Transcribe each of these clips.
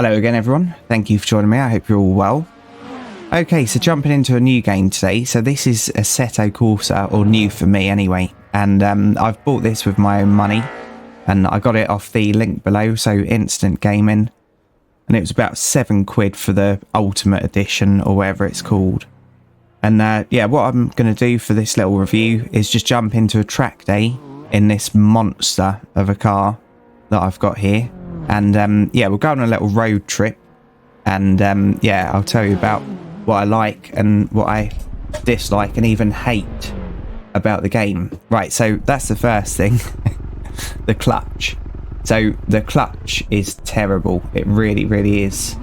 Hello again everyone, thank you for joining me, I hope you're all well. Okay, so jumping into a new game today. So this is Assetto Corsa, or new for me anyway, and I've bought this with my own money and I got it off the link below, so Instant Gaming, and it was about £7 for the Ultimate Edition or whatever it's called. And yeah, what I'm going to do for this little review is just jump into a track day in this monster of a car that I've got here. And yeah, we'll go on a little road trip, and yeah, I'll tell you about what I like and what I dislike and even hate about the game. Right, so that's the first thing. The clutch. So the clutch is terrible, it really, really is.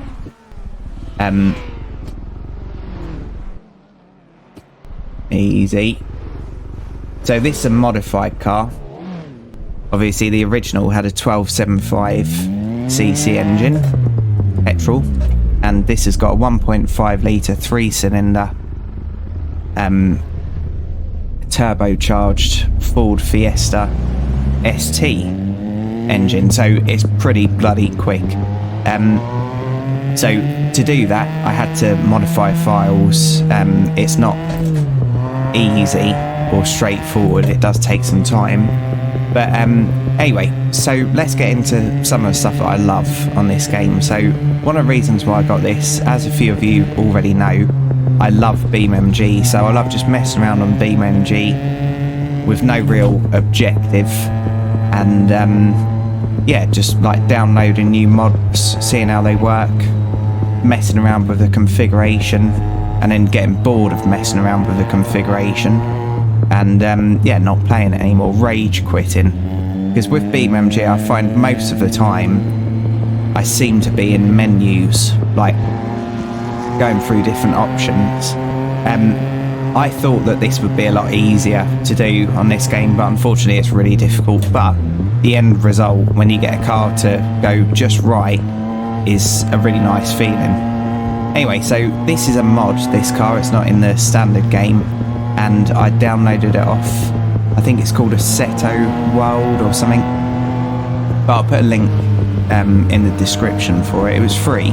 Easy. So this is a modified car. Obviously the original had a 1275cc engine, petrol, and this has got a 1.5 litre 3-cylinder turbocharged Ford Fiesta ST engine, so it's pretty bloody quick. So to do that I had to modify files. It's not easy or straightforward, it does take some time. But anyway, so let's get into some of the stuff that I love on this game. So one of the reasons why I got this, as a few of you already know, I love BeamNG, so I love just messing around on BeamNG with no real objective, and yeah, just like downloading new mods, seeing how they work, messing around with the configuration, and then getting bored of messing around with the configuration. And yeah, not playing it anymore, rage quitting. Because with BeamNG I find most of the time I seem to be in menus, like going through different options. I thought that this would be a lot easier to do on this game, but unfortunately it's really difficult. But the end result, when you get a car to go just right, is a really nice feeling. Anyway, so this is a mod, this car, it's not in the standard game. And I downloaded it off, I think it's called Assetto World or something, but I'll put a link in the description for it. It was free.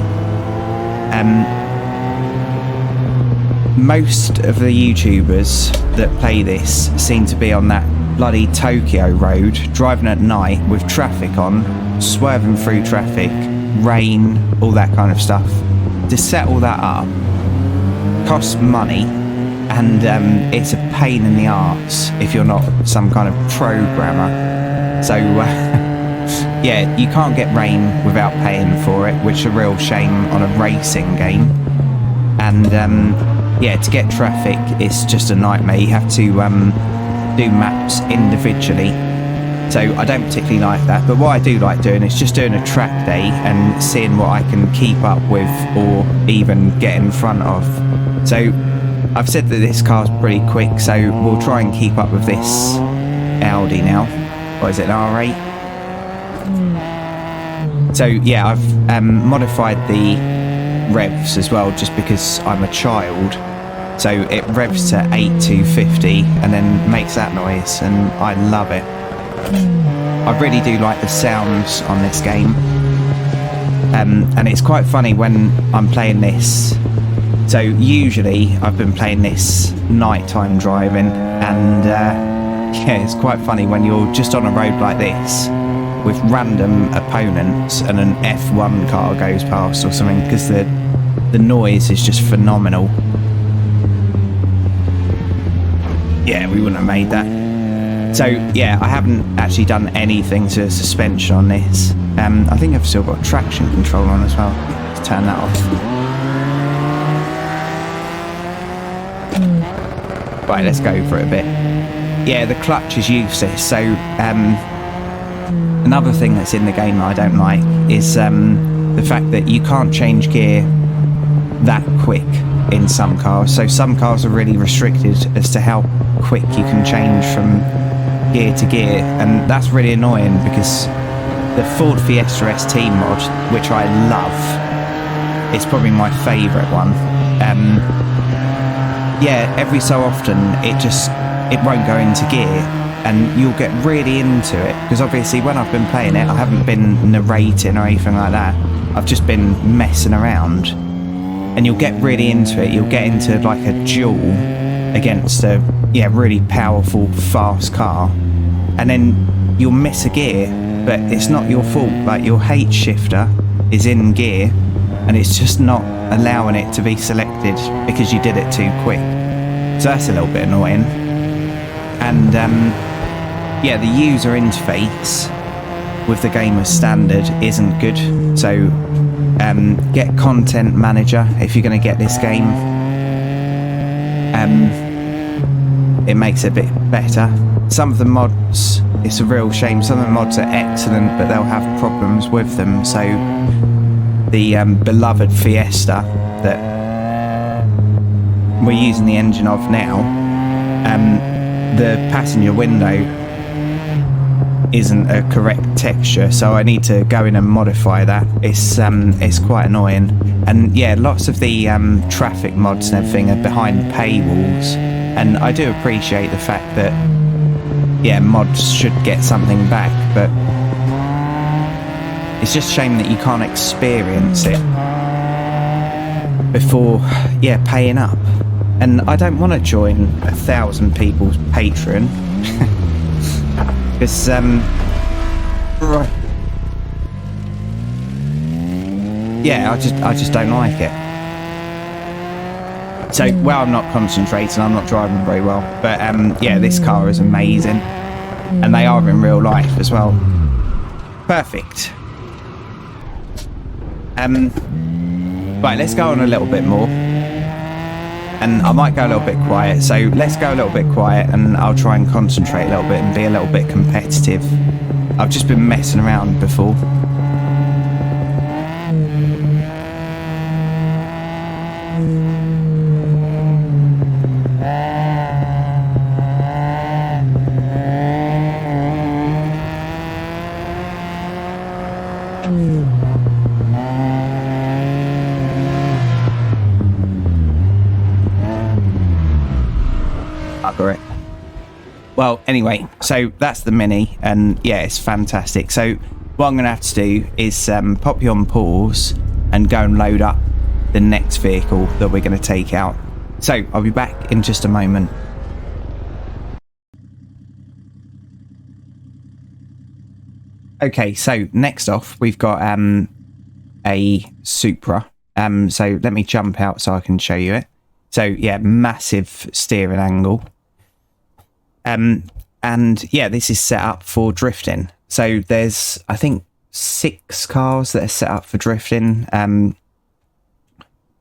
Most of the YouTubers that play this seem to be on that bloody Tokyo road, driving at night with traffic on, swerving through traffic, rain, all that kind of stuff. To set all that up costs money. And it's a pain in the arse if you're not some kind of programmer. So yeah, you can't get rain without paying for it, which is a real shame on a racing game. And yeah, to get traffic is just a nightmare. You have to do maps individually. So I don't particularly like that. But what I do like doing is just doing a track day and seeing what I can keep up with or even get in front of. So I've said that this car's pretty quick, so we'll try and keep up with this Audi now. What is it, an R8? So yeah, I've modified the revs as well, just because I'm a child. So it revs to 8250 and then makes that noise, and I love it. I really do like the sounds on this game. And it's quite funny when I'm playing this. So usually I've been playing this nighttime driving, and yeah, it's quite funny when you're just on a road like this with random opponents and an F1 car goes past or something, because the noise is just phenomenal. Yeah, we wouldn't have made that. So yeah, I haven't actually done anything to the suspension on this. I think I've still got traction control on as well. Let's turn that off. Right, let's go for it a bit. Yeah, the clutch is useless. So another thing that's in the game that I don't like is the fact that you can't change gear that quick in some cars. So some cars are really restricted as to how quick you can change from gear to gear, and that's really annoying, because the Ford Fiesta ST mod, which I love, it's probably my favourite one. Yeah, every so often it won't go into gear, and you'll get really into it, because obviously when I've been playing it, I haven't been narrating or anything like that. I've just been messing around, and you'll get really into it. You'll get into like a duel against a really powerful, fast car, and then you'll miss a gear, but it's not your fault. Like, your H shifter is in gear, and it's just not allowing it to be selected because you did it too quick. So that's a little bit annoying. And the user interface with the game as standard isn't good. So get Content Manager if you're going to get this game. It makes it a bit better. Some of the mods, it's a real shame. Some of the mods are excellent, but they'll have problems with them. So the beloved Fiesta that we're using the engine of now, the passenger window isn't a correct texture, so I need to go in and modify that. It's quite annoying. And yeah, lots of the traffic mods and everything are behind paywalls, and I do appreciate the fact that mods should get something back, but it's just a shame that you can't experience it before paying up. And I don't want to join 1,000 people's Patreon because I just don't like it. So I'm not concentrating, I'm not driving very well, but this car is amazing, and they are in real life as well. Perfect. Right, let's go on a little bit more, and I might go a little bit quiet, so let's go a little bit quiet and I'll try and concentrate a little bit and be a little bit competitive. I've just been messing around before. Well, anyway, so that's the Mini, and it's fantastic. So what I'm going to have to do is pop you on pause and go and load up the next vehicle that we're going to take out. So I'll be back in just a moment. Okay, so next off we've got a Supra. So let me jump out so I can show you it. So massive steering angle. And this is set up for drifting. So there's, I think, 6 cars that are set up for drifting.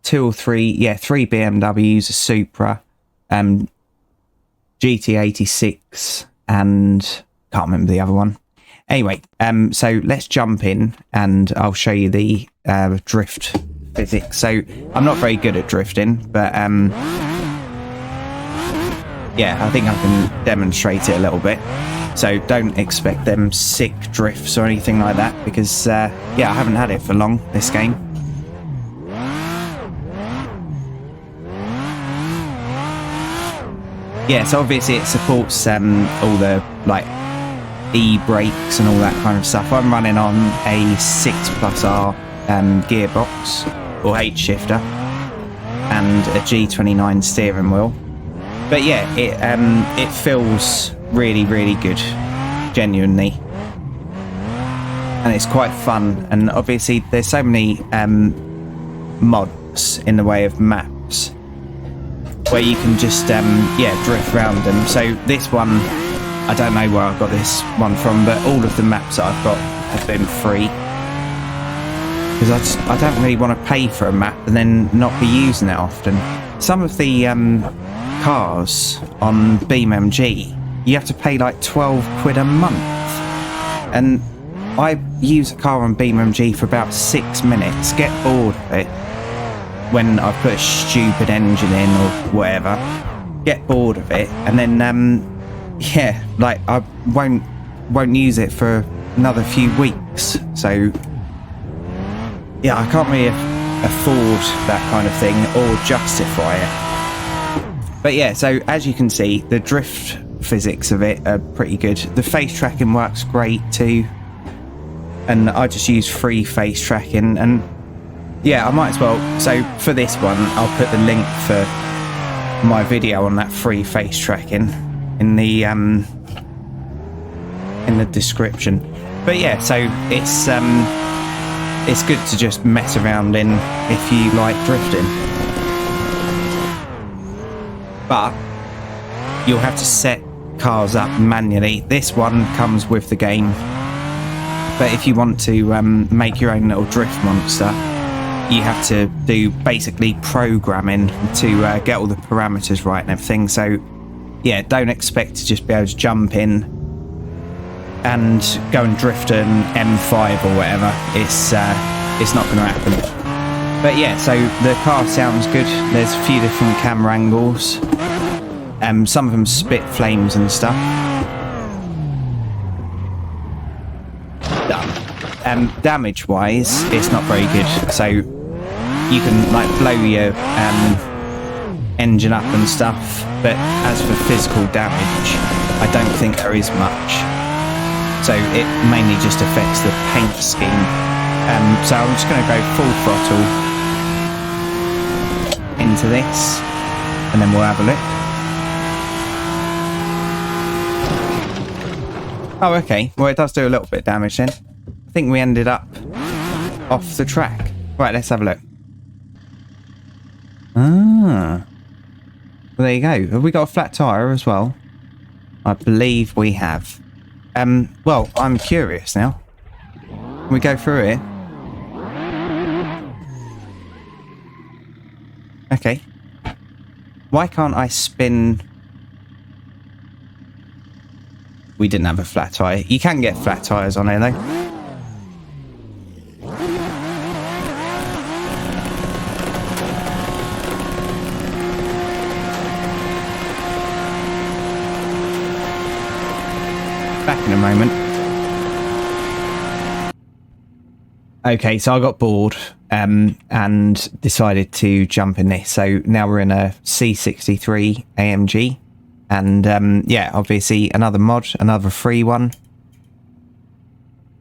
2 or 3, 3 BMWs, a Supra, GT86, and can't remember the other one. Anyway, so let's jump in and I'll show you the drift physics. So I'm not very good at drifting, but I think I can demonstrate it a little bit. So don't expect them sick drifts or anything like that, because I haven't had it for long, this game. So obviously it supports all the e-brakes and all that kind of stuff. I'm running on a 6+R gearbox or H shifter and a G29 steering wheel. But it feels really, really good, genuinely, and it's quite fun. And obviously there's so many mods in the way of maps where you can just drift around them. So this one, I don't know where I got this one from, but all of the maps that I've got have been free, because I don't really want to pay for a map and then not be using it often. Some of the cars on BeamMG, you have to pay like 12 quid a month, and I use a car on BeamMG for about 6 minutes, get bored of it when I put a stupid engine in or whatever, get bored of it, and then I won't use it for another few weeks. So I can't really afford that kind of thing or justify it. But so as you can see, the drift physics of it are pretty good. The face tracking works great too, and I just use free face tracking. And yeah, I might as well. So for this one, I'll put the link for my video on that free face tracking in the description. But yeah, so it's good to just mess around in if you like drifting. But you'll have to set cars up manually. This one comes with the game, but if you want to make your own little drift monster, you have to do basically programming to get all the parameters right and everything. So yeah, don't expect to just be able to jump in and go and drift an M5 or whatever. It's not going to happen. But yeah, so the car sounds good. There's a few different camera angles. Some of them spit flames and stuff. Done. Damage wise, it's not very good. So you can like blow your engine up and stuff, but as for physical damage, I don't think there is much. So it mainly just affects the paint scheme. So I'm just going to go full throttle into this, and then we'll have a look. Oh, okay. Well, it does do a little bit of damage then. I think we ended up off the track. Right, let's have a look. Ah. Well, there you go. Have we got a flat tyre as well? I believe we have. Well, I'm curious now. Can we go through it? Okay. Why can't I spin? We didn't have a flat tyre. You can get flat tyres on here though. Back in a moment. Okay, so I got bored and decided to jump in this. So now we're in a C63 AMG. And yeah, obviously another mod, another free one.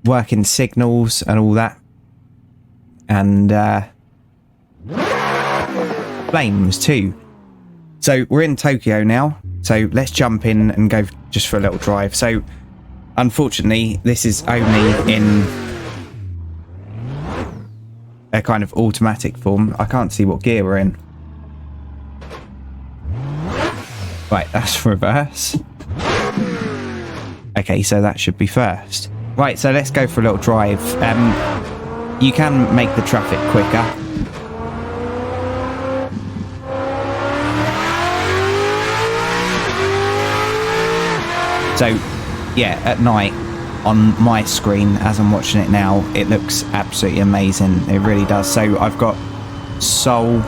Working signals and all that. And flames too. So we're in Tokyo now. So let's jump in and go just for a little drive. So unfortunately, this is only in a kind of automatic form. I can't see what gear we're in. Right, that's reverse. Okay, so that should be first. Right, so let's go for a little drive. You can make the traffic quicker. So, yeah, at night on my screen, as I'm watching it now, it looks absolutely amazing. It really does. So I've got Soul,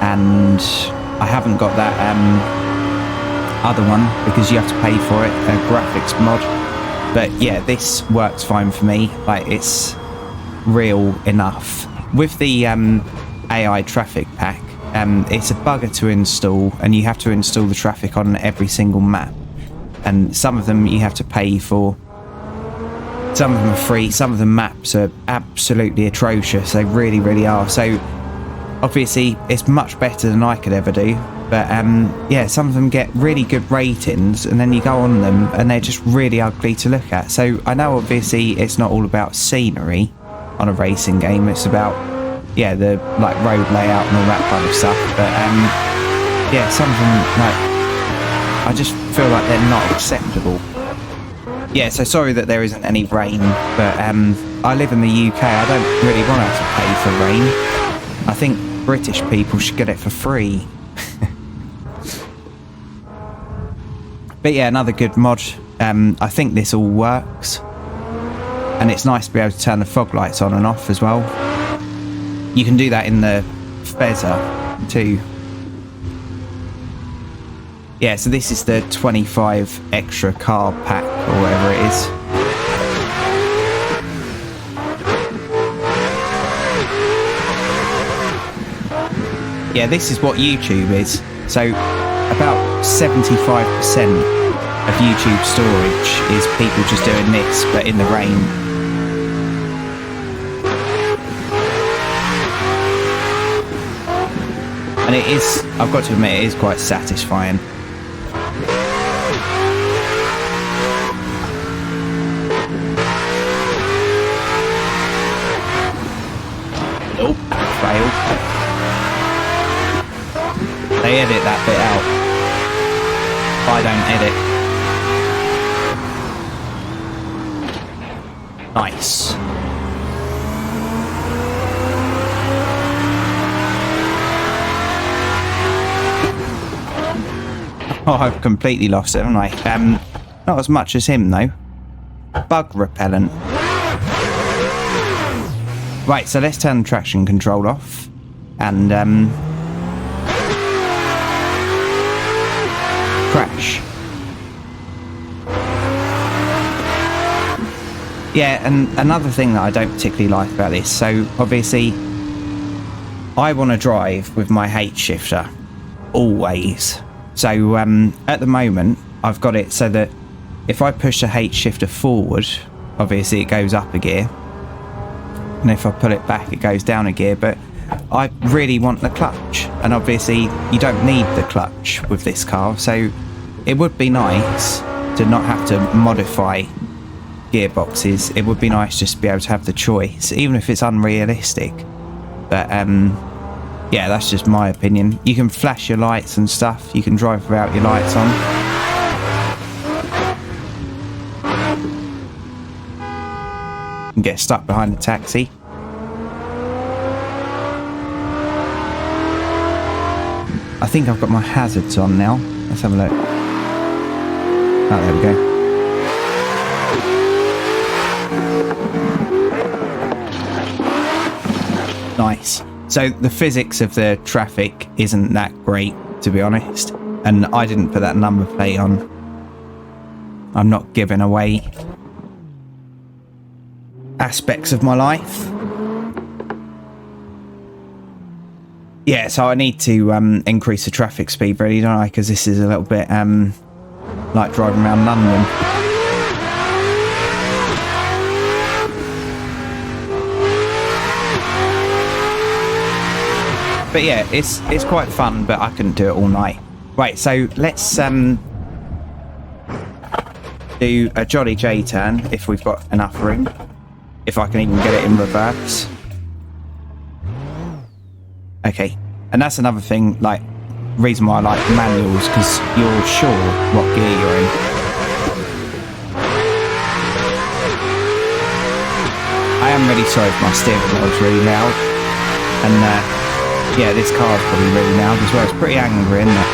and I haven't got that other one because you have to pay for it, a graphics mod. But yeah, this works fine for me. Like, it's real enough. With the AI traffic pack, it's a bugger to install, and you have to install the traffic on every single map. And some of them you have to pay for. Some of them are free. Some of the maps are absolutely atrocious. They really, really are. So obviously it's much better than I could ever do. But yeah, some of them get really good ratings, and then you go on them and they're just really ugly to look at. So I know obviously it's not all about scenery on a racing game. It's about, yeah, the like road layout and all that kind of stuff. But yeah, some of them, like, I just feel like they're not acceptable. Yeah, so sorry that there isn't any rain, but I live in the UK. I don't really want to have to pay for rain. I think British people should get it for free. But yeah, another good mod. I think this all works. And it's nice to be able to turn the fog lights on and off as well. You can do that in the Fezzer too. Yeah, so this is the 25 extra car pack or whatever it is. Yeah, this is what YouTube is. So about 75% of YouTube storage is people just doing this, but in the rain. And it is, I've got to admit, it is quite satisfying. Nope, failed. They edit that bit out. I don't edit. Nice. Oh, I've completely lost it, haven't I? Not as much as him, though. Bug repellent. Right, so let's turn the traction control off. And, crash. Yeah, and another thing that I don't particularly like about this, so obviously I want to drive with my H shifter always. So at the moment I've got it so that if I push the H shifter forward, obviously it goes up a gear, and if I pull it back it goes down a gear, but I really want the clutch, and obviously you don't need the clutch with this car, so it would be nice to not have to modify gearboxes. It would be nice just to be able to have the choice, even if it's unrealistic. But yeah, that's just my opinion. You can flash your lights and stuff, you can drive without your lights on. And get stuck behind a taxi. I think I've got my hazards on now. Let's have a look. Oh, there we go. Nice. So the physics of the traffic isn't that great, to be honest. And I didn't put that number plate on. I'm not giving away aspects of my life. Yeah, so I need to increase the traffic speed, really, don't I? Because this is a little bit like driving around London. But yeah, it's quite fun, but I couldn't do it all night. Right, so let's do a Jolly J turn if we've got enough room. If I can even get it in reverse. Okay, and that's another thing, like, reason why I like manuals, because you're sure what gear you're in. I am really sorry if my steering wheel's really loud, and yeah, this car's probably really loud as well. It's pretty angry, isn't it?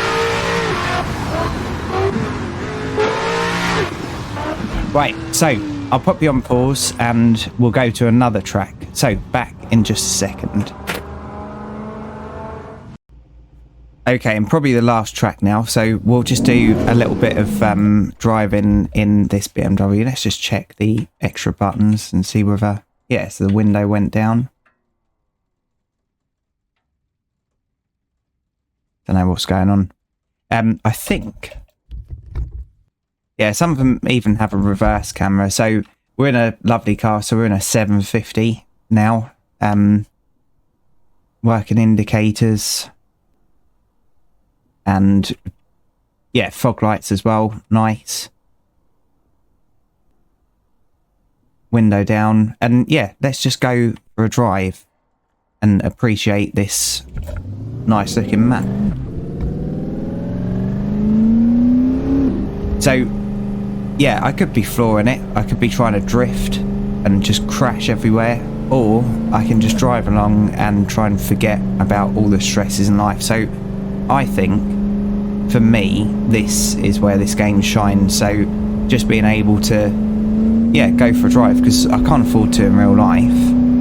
Right, so I'll pop you on pause and we'll go to another track. So back in just a second. Okay, and probably the last track now. So we'll just do a little bit of driving in this BMW. Let's just check the extra buttons and see whether, yeah, so the window went down. Don't know what's going on. I think, yeah, some of them even have a reverse camera. So we're in a lovely car. So we're in a 750 now. Working indicators. And yeah, fog lights as well. Nice. Window down. And yeah, let's just go for a drive and appreciate this nice looking map. So yeah, I could be flooring it. I could be trying to drift and just crash everywhere, or I can just drive along and try and forget about all the stresses in life. So I think for me this is where this game shines. So just being able to, yeah, go for a drive, because I can't afford to in real life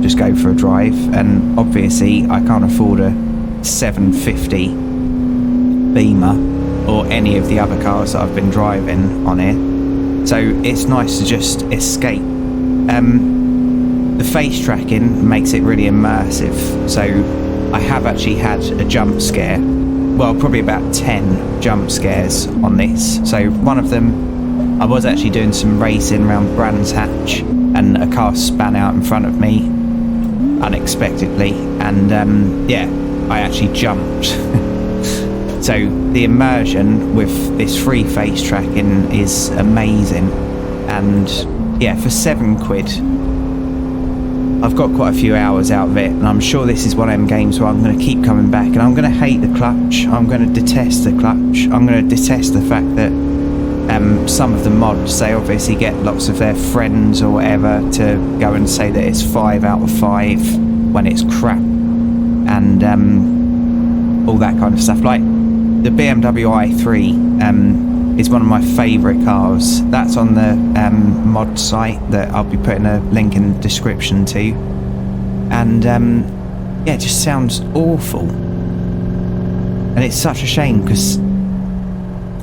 just go for a drive, and obviously I can't afford a 750 Beamer or any of the other cars that I've been driving on it. So it's nice to just escape. The face tracking makes it really immersive. So I have actually had a jump scare well, probably about 10 jump scares on this. So one of them, I was actually doing some racing around Brands Hatch, and a car span out in front of me unexpectedly, and yeah, I actually jumped. So the immersion with this free face tracking is amazing, and yeah, for £7, I've got quite a few hours out of it, and I'm sure this is one of them games where I'm going to keep coming back, and I'm going to hate the clutch, I'm going to detest the clutch, I'm going to detest the fact that some of the mods, they obviously get lots of their friends or whatever to go and say that it's 5 out of 5 when it's crap, and all that kind of stuff. Like the BMW i3 is one of my favourite cars. That's on the mod site that I'll be putting a link in the description to, and yeah, it just sounds awful, and it's such a shame because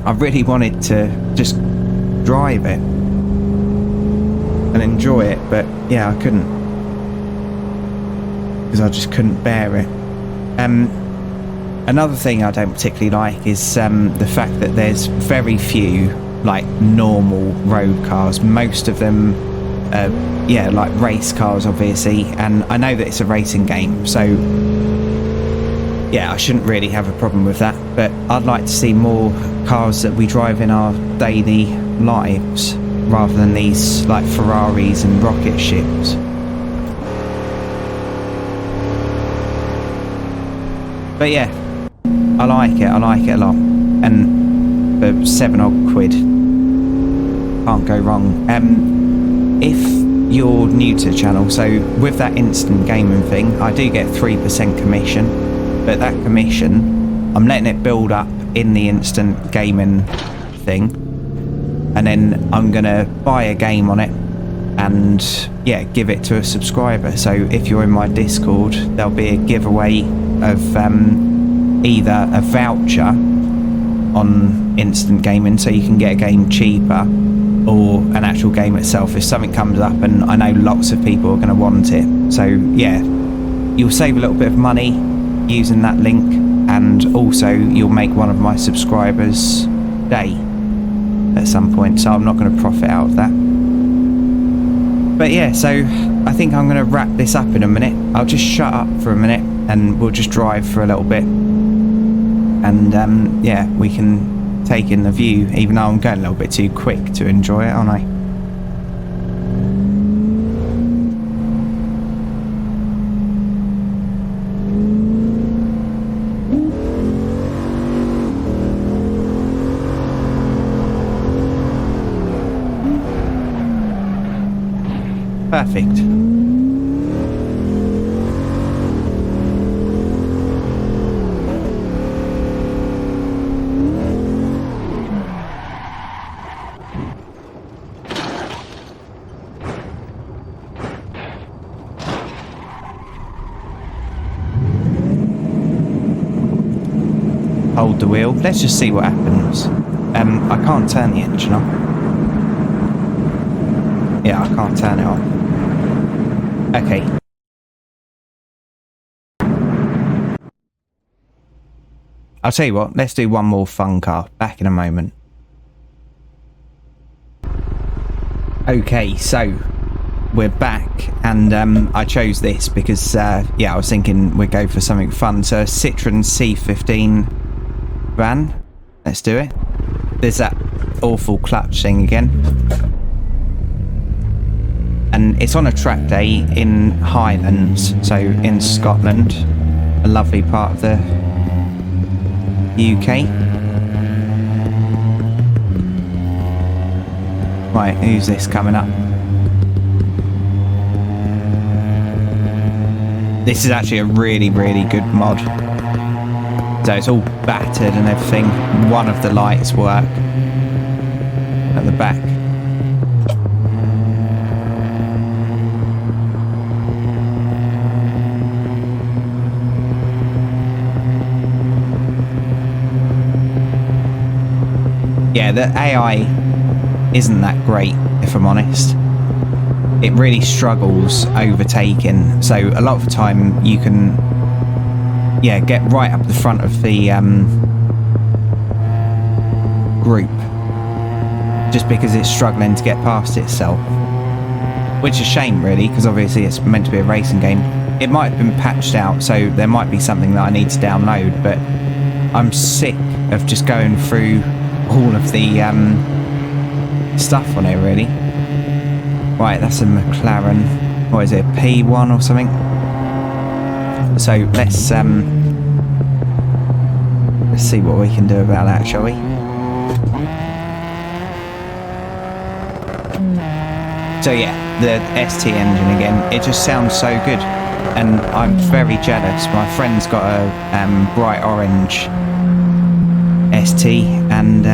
I really wanted to just drive it and enjoy it, but yeah, I couldn't, because I just couldn't bear it. Another thing I don't particularly like is the fact that there's very few like normal road cars. Most of them yeah, like race cars obviously, and I know that it's a racing game, so yeah, I shouldn't really have a problem with that, but I'd like to see more cars that we drive in our daily lives rather than these like Ferraris and rocket ships. But yeah, I like it a lot, and for £7 odd, can't go wrong. If you're new to the channel, so with that instant gaming thing, I do get 3% commission, but that commission, I'm letting it build up in the instant gaming thing, and then I'm gonna buy a game on it and yeah, give it to a subscriber. So if you're in my Discord, there'll be a giveaway of either a voucher on instant gaming so you can get a game cheaper, or an actual game itself if something comes up and I know lots of people are going to want it. So yeah, you'll save a little bit of money using that link, and also you'll make one of my subscribers' day at some point, so I'm not going to profit out of that. But yeah, so I think I'm going to wrap this up in a minute. I'll just shut up for a minute and we'll just drive for a little bit, and yeah, we can take in the view, even though I'm going a little bit too quick to enjoy it, aren't I? Perfect. Hold the wheel. Let's just see what happens. I can't turn the engine on. Yeah, I can't turn it on. Okay. I'll tell you what, let's do one more fun car. Back in a moment. Okay, so we're back, and I chose this because yeah, I was thinking we'd go for something fun. So a Citroen C15 van. Let's do it. There's that awful clutch thing again. And it's on a track day in Highlands, so in Scotland, a lovely part of the UK. Right, who's this coming up? This is actually a really, really good mod. So it's all battered and everything. One of the lights work at the back. Yeah, the AI isn't that great, if I'm honest. It really struggles overtaking, so a lot of the time you can yeah, get right up the front of the group, just because it's struggling to get past itself, which is a shame really, because obviously it's meant to be a racing game. It might have been patched out, so there might be something that I need to download, but I'm sick of just going through all of the stuff on it really. Right, that's a McLaren, what is it, P1 or something? So let's see what we can do about that, shall we? So yeah, the ST engine again, it just sounds so good, and I'm very jealous. My friend's got a bright orange ST, and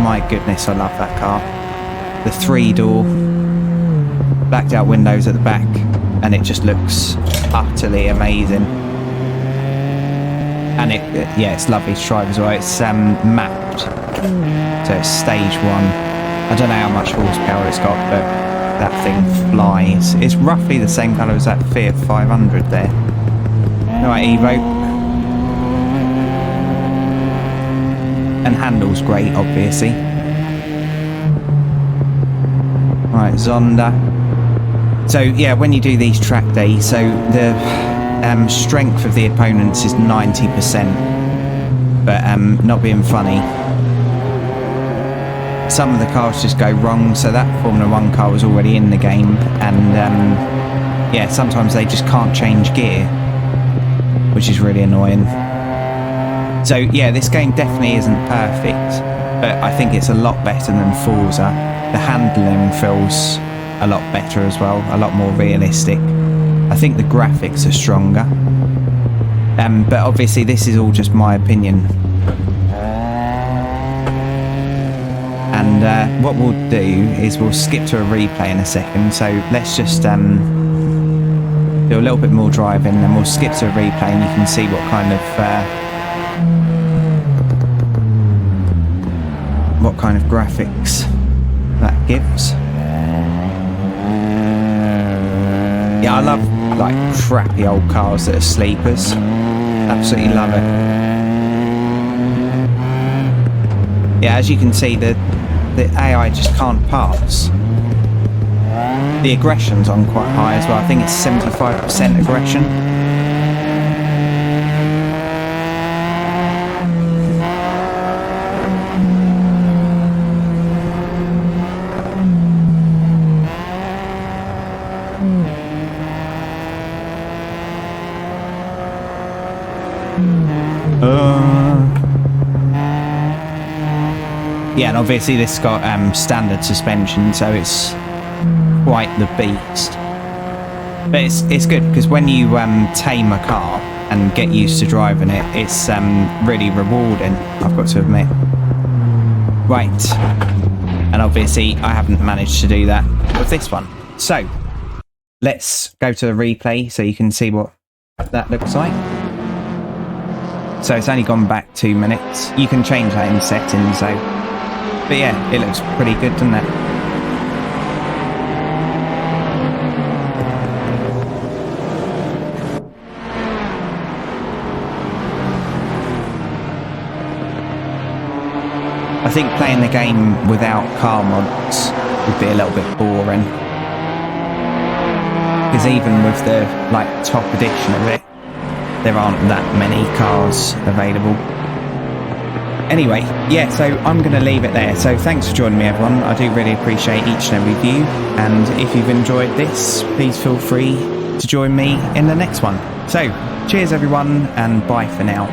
my goodness, I love that car. The 3-door, blacked out windows at the back, and it just looks utterly amazing. And yeah, it's lovely to drive as well. It's mapped, so it's stage 1. I don't know how much horsepower it's got, but that thing flies. It's roughly the same colour as that Fiat 500 there. Right, Evo. And handles great, obviously. Right, Zonda. So yeah, when you do these track days, so the strength of the opponents is 90%, but not being funny, some of the cars just go wrong. So that Formula 1 car was already in the game, and yeah, sometimes they just can't change gear, which is really annoying. So yeah, this game definitely isn't perfect, but I think it's a lot better than Forza. The handling feels a lot better as well, a lot more realistic. I think the graphics are stronger, but obviously this is all just my opinion. And what we'll do is we'll skip to a replay in a second, so let's just do a little bit more driving, and we'll skip to a replay and you can see what kind of graphics that gives. Yeah, I love like crappy old cars that are sleepers. Absolutely love it. Yeah, as you can see, the AI just can't pass. The aggression's on quite high as well. I think it's 75% aggression. Yeah, and obviously this got standard suspension, so it's quite the beast. But it's good because when you tame a car and get used to driving it, it's really rewarding, I've got to admit. Right, and obviously I haven't managed to do that with this one. So let's go to the replay so you can see what that looks like. So it's only gone back 2 minutes. You can change that in settings though. But yeah, it looks pretty good, doesn't it? I think playing the game without car mods would be a little bit boring. Because even with the top edition of it, there aren't that many cars available. Anyway, yeah, so I'm going to leave it there. So thanks for joining me, everyone. I do really appreciate each and every view. And if you've enjoyed this, please feel free to join me in the next one. So cheers, everyone, and bye for now.